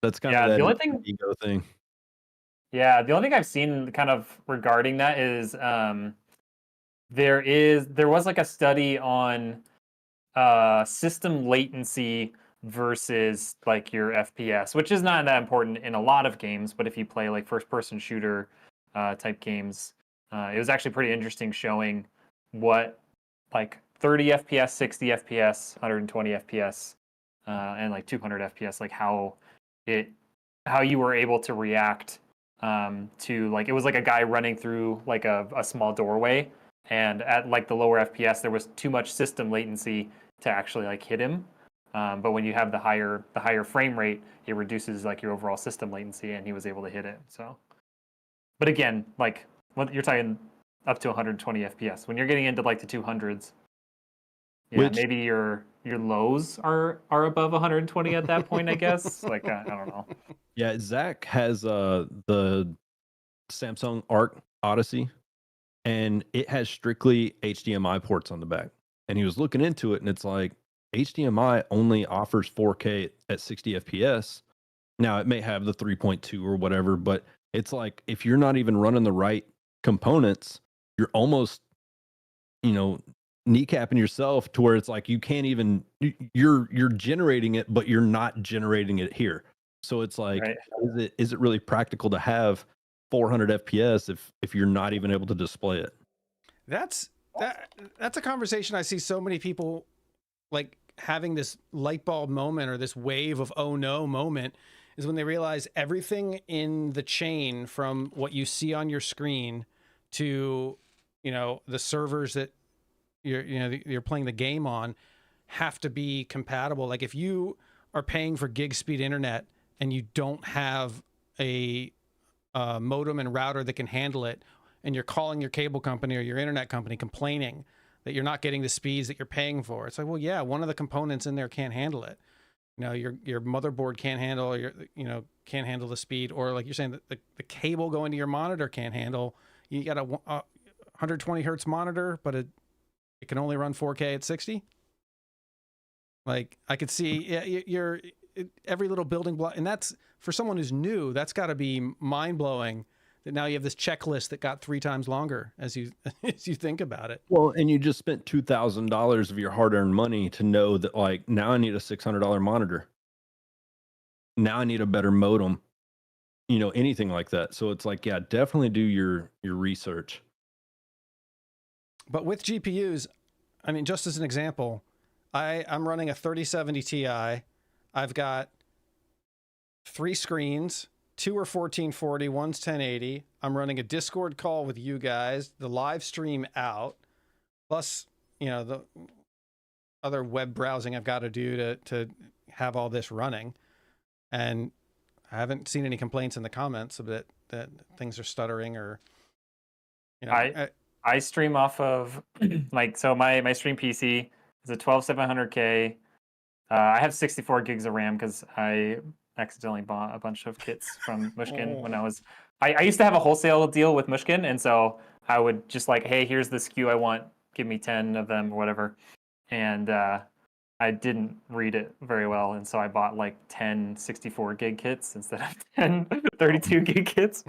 That's kind of the that only thing ego thing. Yeah, the only thing I've seen kind of regarding that is there was like a study on system latency versus like your FPS, which is not that important in a lot of games, but if you play like first person shooter type games, it was actually pretty interesting showing what like 30 FPS, 60 FPS, 120 FPS, and like 200 FPS, like how you were able to react to, like, it was like a guy running through like a small doorway, and at like the lower FPS there was too much system latency to actually like hit him. But when you have the higher frame rate, it reduces like your overall system latency, and he was able to hit it. So, but again, like what you're talking up to 120 FPS. When you're getting into like the 200s, yeah, Which, maybe your lows are above 120 at that point, I guess. Like I don't know. yeah, Zach has the Samsung Arc Odyssey, and it has strictly HDMI ports on the back. And he was looking into it, and it's like HDMI only offers 4K at 60 FPS. Now it may have the 3.2 or whatever, but it's like if you're not even running the right components, you're almost, you know, kneecapping yourself to where it's like you can't even you're generating it, but you're not generating it here. So it's like, Right. is it really practical to have 400 FPS if you're not even able to display it? That's a conversation I see so many people like having, this light bulb moment or this wave of oh no moment, is when they realize everything in the chain from what you see on your screen to, you know, the servers that you're playing the game on have to be compatible. Like if you are paying for gig speed internet and you don't have a modem and router that can handle it, and you're calling your cable company or your internet company complaining that you're not getting the speeds that you're paying for, it's like, well, yeah, one of the components in there can't handle it. You know, your motherboard can't handle, or can't handle the speed, or like you're saying, the cable going to your monitor can't handle. You got a 120 hertz monitor, but it can only run 4K at 60. Like I could see, yeah, every little building block, and that's, for someone who's new, that's got to be mind blowing. That now you have this checklist that got 3 times longer as you as you think about it. Well, and you just spent $2,000 of your hard-earned money to know that, like, now I need a $600 monitor. Now I need a better modem. You know, anything like that. So it's like, yeah, definitely do your research. But with GPUs, I mean, just as an example, I'm running a 3070 Ti. I've got 3 screens. 2 are 1440, one's 1080. I'm running a Discord call with you guys, the live stream out, plus, you know, the other web browsing I've got to do to have all this running. And I haven't seen any complaints in the comments that things are stuttering, or, you know. I stream off of like, so my stream PC is a 12700K. I have 64 gigs of RAM because I accidentally bought a bunch of kits from Mushkin when I used to have a wholesale deal with Mushkin, and so I would just like, hey, here's the SKU I want, give me 10 of them or whatever. And I didn't read it very well, and so I bought like 10 64 gig kits instead of 10 32 gig kits.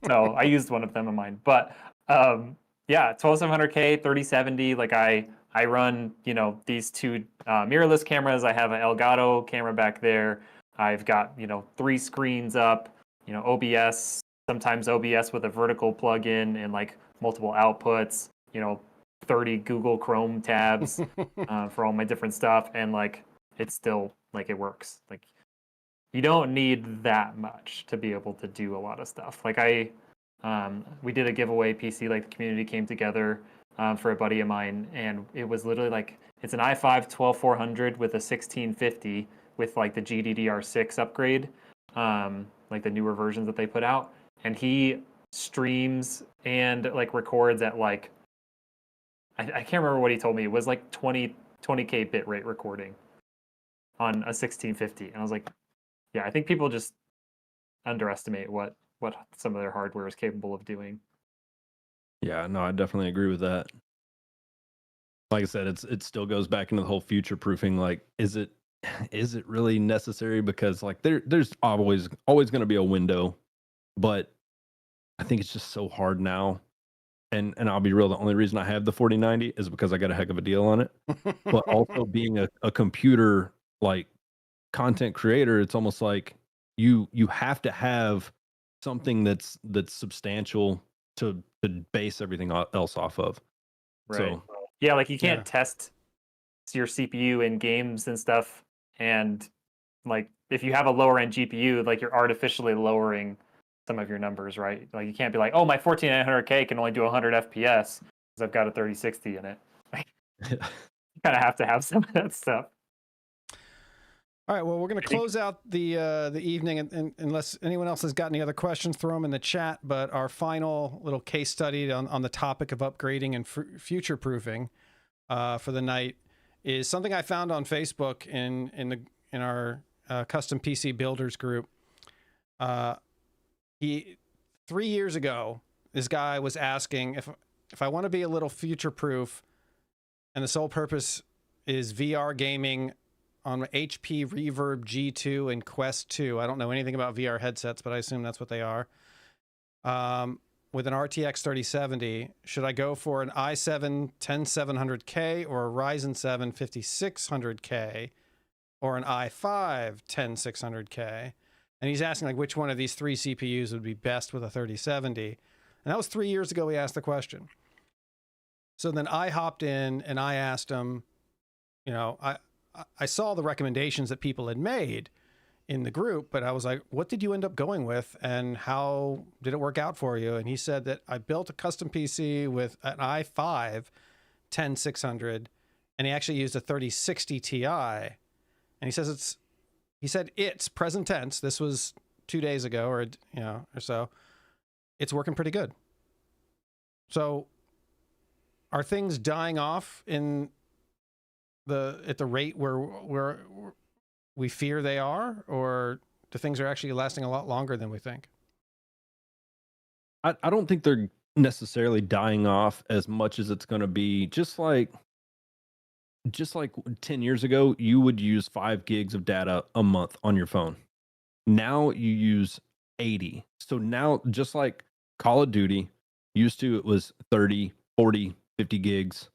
So I used one of them of mine. But yeah, 12700K, 3070, like I run, you know, these 2 mirrorless cameras. I have an Elgato camera back there. I've got, you know, 3 screens up, you know, OBS, sometimes OBS with a vertical plugin and like multiple outputs, 30 Google Chrome tabs for all my different stuff, and like it's still like it works. Like you don't need that much to be able to do a lot of stuff. Like we did a giveaway PC, like the community came together for a buddy of mine, and it was literally like it's an i5 12400 with a 1650 with like the GDDR6 upgrade, like the newer versions that they put out, and he streams and like records at like I can't remember what he told me. It was like 20k bit rate recording on a 1650, and I was like, yeah, I think people just underestimate what some of their hardware is capable of doing. Yeah, no, I definitely agree with that. Like I said, it still goes back into the whole future proofing. Like, is it really necessary? Because like there's always going to be a window, but I think it's just so hard now. And I'll be real, the only reason I have the 4090 is because I got a heck of a deal on it. But also being a computer like content creator, it's almost like you have to have something that's substantial to base everything else off of. Right. So Yeah, like you can't Yeah. test your CPU in games and stuff, and like if you have a lower end GPU, like you're artificially lowering some of your numbers, right? Like you can't be like, oh, my 14900K can only do 100 FPS because I've got a 3060 in it. Like, you kind of have to have some of that stuff. All right, well, we're going to close out the evening, and unless anyone else has got any other questions, throw them in the chat. But our final little case study on the topic of upgrading and future proofing for the night is something I found on Facebook in our custom PC builders group. 3 years ago, this guy was asking if I want to be a little future proof, and the sole purpose is VR gaming on HP Reverb G2 and Quest 2. I don't know anything about VR headsets, but I assume that's what they are. With an RTX 3070, should I go for an i7 10700K or a Ryzen 7 5600K or an i5 10600K? And he's asking like which one of these three CPUs would be best with a 3070. And that was 3 years ago he asked the question. So then I hopped in and I asked him, I saw the recommendations that people had made in the group, but I was like, what did you end up going with and how did it work out for you? And he said that I built a custom PC with an i5 10600, and he actually used a 3060 Ti. And he said it's present tense. This was 2 days ago or so. It's working pretty good. So are things dying off at the rate where we fear they are, or do things are actually lasting a lot longer than we think? I don't think they're necessarily dying off as much as it's going to be just like 10 years ago, you would use 5 gigs of data a month on your phone. Now you use 80. So now, just like Call of Duty, used to it was 30, 40, 50 gigs.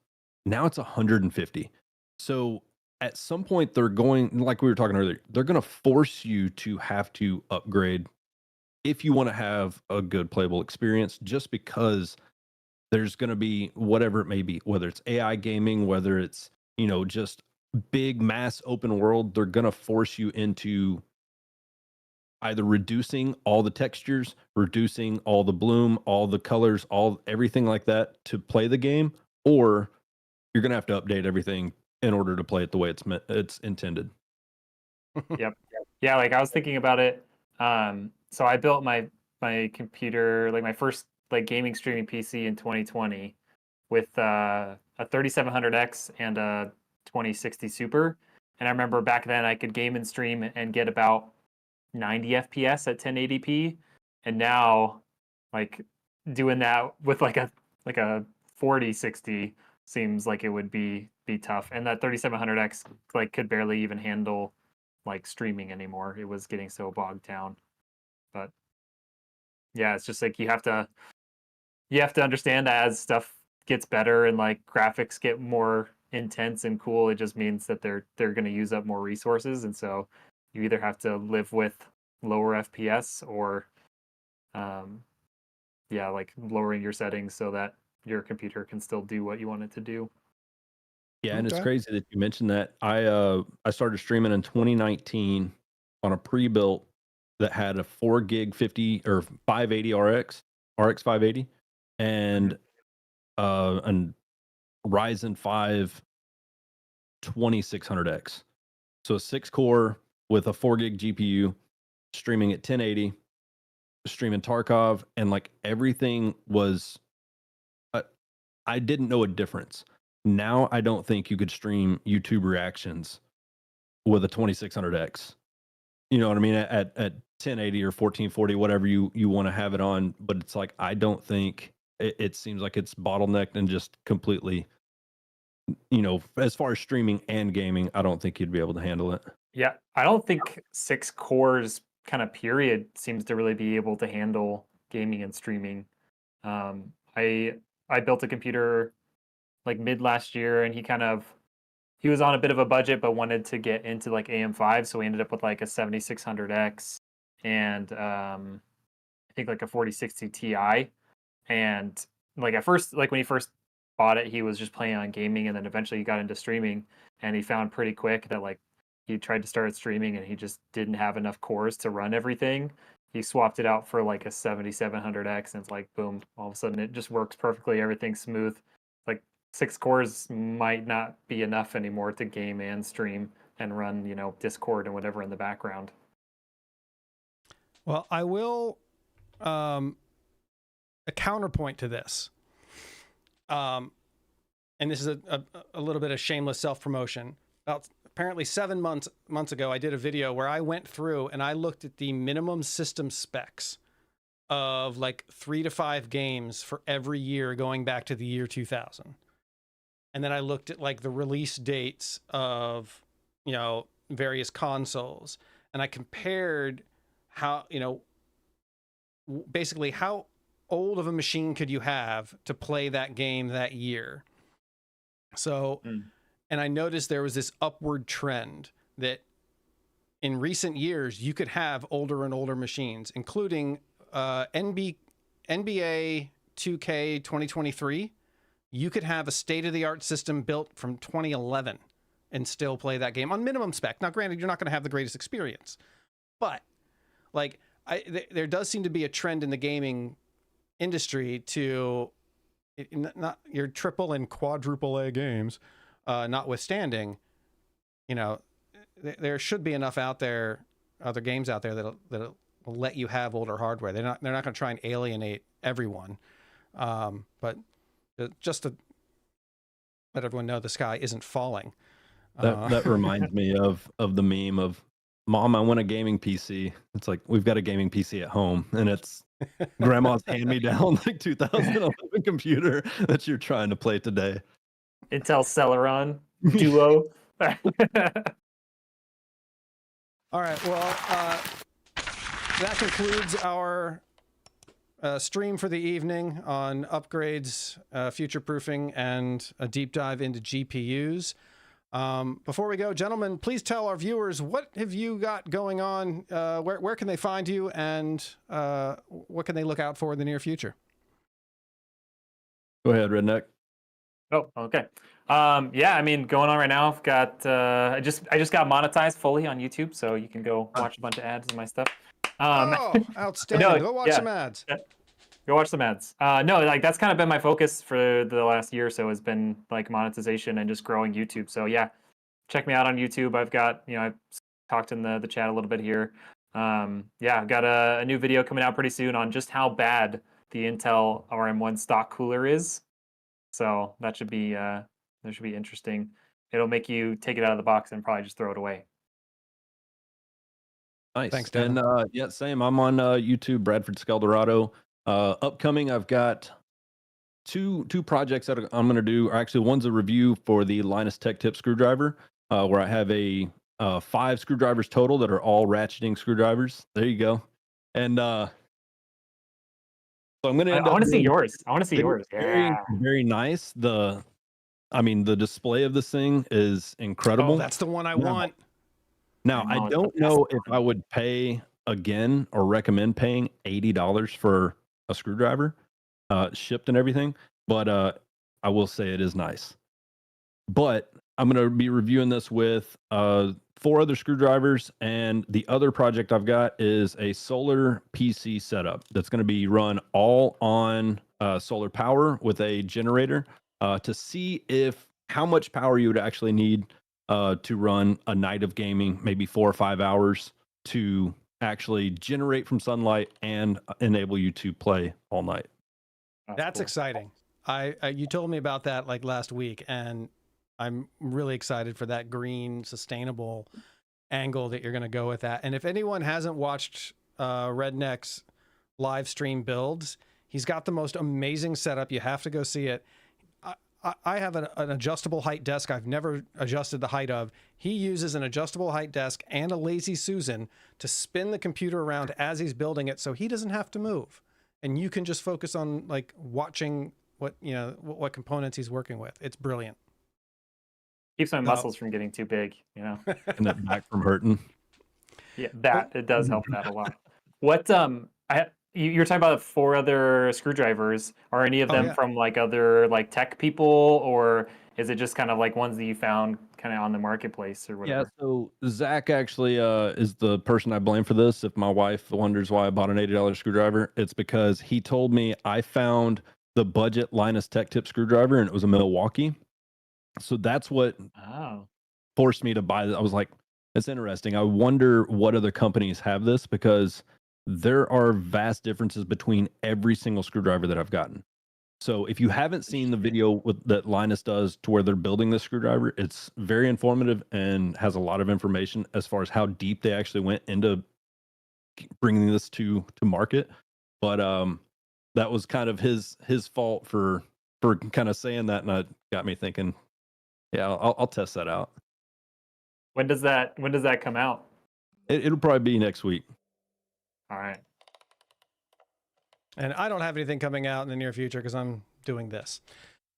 Now it's 150. So at some point, they're going, like we were talking earlier, they're going to force you to have to upgrade if you want to have a good playable experience, just because there's going to be whatever it may be, whether it's AI gaming, whether it's, just big mass open world, they're going to force you into either reducing all the textures, reducing all the bloom, all the colors, everything like that to play the game, or you're going to have to update everything in order to play it the way it's intended. Yep. Yeah, like I was thinking about it. So I built my computer, like my first like gaming streaming PC in 2020 with a 3700X and a 2060 Super. And I remember back then I could game and stream and get about 90 FPS at 1080p. And now like doing that with like a 4060 seems like it would be tough. And that 3700X like could barely even handle like streaming anymore. It was getting so bogged down. But yeah, it's just like you have to understand that as stuff gets better and like graphics get more intense and cool, it just means that they're going to use up more resources, and so you either have to live with lower FPS or Yeah, like lowering your settings so that your computer can still do what you want it to do. Yeah, and it's Okay. crazy that you mentioned that. I started streaming in 2019 on a pre-built that had a 4 gig 50 or 580 RX 580, and an Ryzen 5 2600X. So a 6 core with a 4 gig GPU, streaming at 1080, streaming Tarkov, and like everything was. Uh, I didn't know a difference. Now I don't think you could stream YouTube reactions with a 2600X. You know what I mean? At 1080 or 1440, whatever you want to have it on. But it's like, I don't think it seems like it's bottlenecked and just completely, as far as streaming and gaming, I don't think you'd be able to handle it. Yeah, I don't think 6 cores kind of period seems to really be able to handle gaming and streaming. I built a computer like mid last year, and he was on a bit of a budget but wanted to get into like AM5, so we ended up with like a 7600X and I think like a 4060 Ti. And like at first, like when he first bought it, he was just playing on gaming, and then eventually he got into streaming, and he found pretty quick that like he tried to start streaming and he just didn't have enough cores to run everything. He swapped it out for like a 7700X, and it's like boom, all of a sudden it just works perfectly, everything's smooth. Like 6 cores might not be enough anymore to game and stream and run, Discord and whatever in the background. Well, I will a counterpoint to this. And this is a little bit of shameless self-promotion. About apparently 7 months ago, I did a video where I went through and I looked at the minimum system specs of like 3 to 5 games for every year going back to the year 2000. And then I looked at like the release dates of, various consoles, and I compared how, basically how old of a machine could you have to play that game that year. So, and I noticed there was this upward trend that in recent years you could have older and older machines, including NBA 2K 2023. You could have a state-of-the-art system built from 2011 and still play that game on minimum spec. Now, granted, you're not going to have the greatest experience, but like there does seem to be a trend in the gaming industry to not your triple and quadruple A games, notwithstanding, there should be enough out there, other games out there that'll let you have older hardware. They're not going to try and alienate everyone, but just to let everyone know the sky isn't falling. That reminds me of the meme of, Mom, I want a gaming PC. It's like, we've got a gaming PC at home, and it's grandma's hand-me-down like 2011 computer that you're trying to play today. Intel Celeron Duo. All right. Well, that concludes our stream for the evening on upgrades, future-proofing, and a deep dive into GPUs. Before we go, gentlemen, please tell our viewers, what have you got going on? Where can they find you, and what can they look out for in the near future? Go ahead, Redneck. Oh, okay. Yeah, I mean, going on right now, I've got I just got monetized fully on YouTube, so you can go watch a bunch of ads and my stuff. Oh, outstanding. Go watch some ads. Go watch some ads. No, like that's kind of been my focus for the last year or so, has been like monetization and just growing YouTube. So yeah, check me out on YouTube. I've got, I've talked in the chat a little bit here. Yeah, I've got a new video coming out pretty soon on just how bad the Intel RM1 stock cooler is. So that should be interesting. It'll make you take it out of the box and probably just throw it away. Nice. Thanks, Dan. And yeah, same. I'm on YouTube, Bradford Skeldorado. Upcoming, I've got two projects that I'm going to do. Or actually, one's a review for the Linus Tech Tip screwdriver, where I have 5 screwdrivers total that are all ratcheting screwdrivers. There you go. And so I'm going to. I want to see yours. I want to see yours. Very, Yeah. very nice. The display of this thing is incredible. Oh, that's the one I want. Now, I don't know if I would pay again or recommend paying $80 for a screwdriver, shipped and everything. But I will say it is nice. But I'm going to be reviewing this with 4 other screwdrivers, and the other project I've got is a solar PC setup that's going to be run all on solar power with a generator to see how much power you would actually need to run a night of gaming, maybe 4 or 5 hours to actually generate from sunlight and enable you to play all night. That's cool. exciting. You told me about that like last week, and I'm really excited for that green, sustainable angle that you're going to go with that. And if anyone hasn't watched RedNek's live stream builds, he's got the most amazing setup. You have to go see it. I have an adjustable height desk I've never adjusted the height of. He uses an adjustable height desk and a Lazy Susan to spin the computer around as he's building it, so he doesn't have to move. And you can just focus on like watching what components he's working with. It's brilliant. Keeps my muscles from getting too big, you know. And that back from hurting. Yeah, it does help that a lot. What you're talking about 4 other screwdrivers. Are any of them from like other like tech people, or is it just kind of like ones that you found kind of on the marketplace or whatever? Yeah, so Zach actually is the person I blame for this. If my wife wonders why I bought an $80 screwdriver, it's because he told me I found the budget Linus Tech Tip screwdriver, and it was a Milwaukee. So that's what forced me to buy it. I was like, that's interesting. I wonder what other companies have this, because there are vast differences between every single screwdriver that I've gotten. So if you haven't seen the video that Linus does to where they're building this screwdriver, it's very informative and has a lot of information as far as how deep they actually went into bringing this to market. But that was kind of his fault for kind of saying that, and it got me thinking, yeah, I'll test that out. When does that come out? It'll probably be next week. All right. And I don't have anything coming out in the near future because I'm doing this.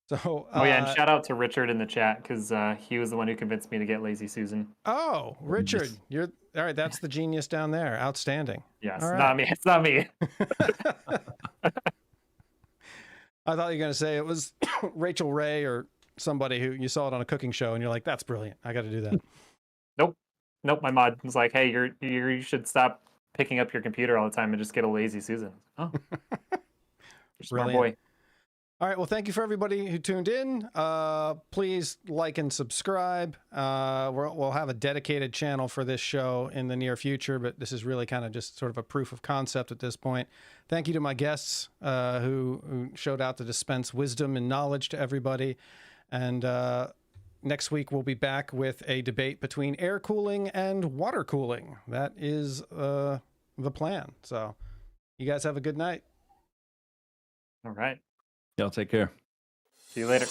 So and shout out to Richard in the chat, because he was the one who convinced me to get Lazy Susan. Oh, Richard, you're all right. That's the genius down there. Outstanding. Yes, right. not me. It's not me. I thought you were going to say it was Rachel Ray or somebody who you saw it on a cooking show and you're like, that's brilliant. I got to do that. Nope. My mod was like, hey, you should stop picking up your computer all the time and just get a Lazy Susan. Oh, smart boy. All right. Well, thank you for everybody who tuned in. Please like and subscribe. We'll have a dedicated channel for this show in the near future, but this is really kind of just sort of a proof of concept at this point. Thank you to my guests who showed out to dispense wisdom and knowledge to everybody. And next week, we'll be back with a debate between air cooling and water cooling. That is the plan. So you guys have a good night. All right. Y'all take care. See you later.